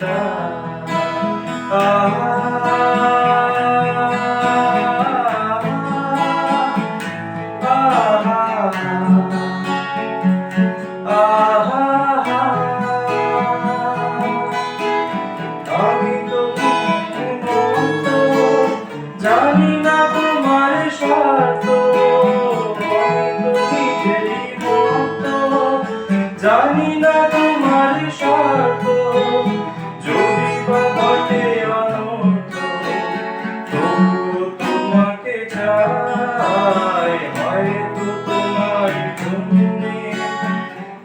চিতা আমি তো মত জানি না তোমার স্বার্থ আমি তো নিজেরই মত জানি না তোমার স্বার্থ যদি বা ঘটে অনর্থ তবুও তোমাকে চাই হয়তো তোমার জন্যে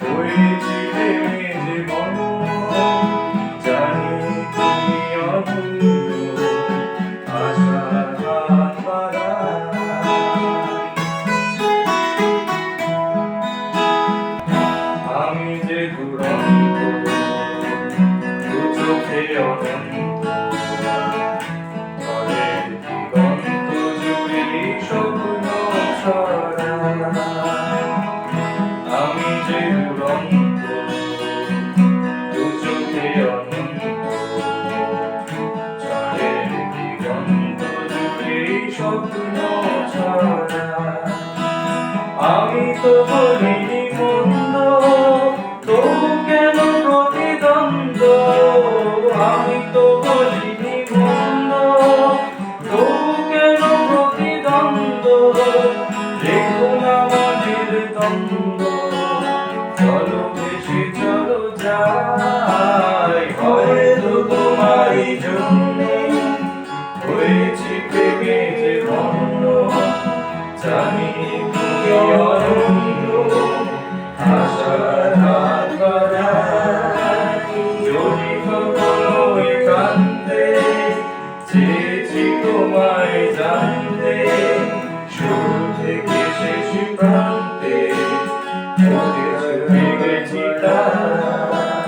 হয়েছি প্রেমে যে মন জানি তুমি অমূল্য আশার হাত বাড়াই আমি যে দুরন্ত দু চোখে অনন্ত ঘরের দিগন্ত জুড়ে স্বপ্ন ছড়াই আমি যে দুরন্ত দু চোখে অনন্ত ঘরের দিগন্ত জুড়ে স্বপ্ন ছড়াই আমি তো বলিনি মন্দ তবু কেন প্রতিদ্বন্দ্ব আমি তো বলিনি মন্দ তবু কেন প্রতিদ্বন্দ্ব দেখুন আমাদের দ্বন্দ্ব চলো বেশি চলো যাই হয়তো তোমারই জন্যে হয়েছি প্রেমে যে ধন্য জানি তুমি অনন্য আশার হাত বাড়াই যদি কখনো একান্তে চেয়েছি তোমায় জানতে শুরু থেকে শেষ প্রান্তে গেছি তাই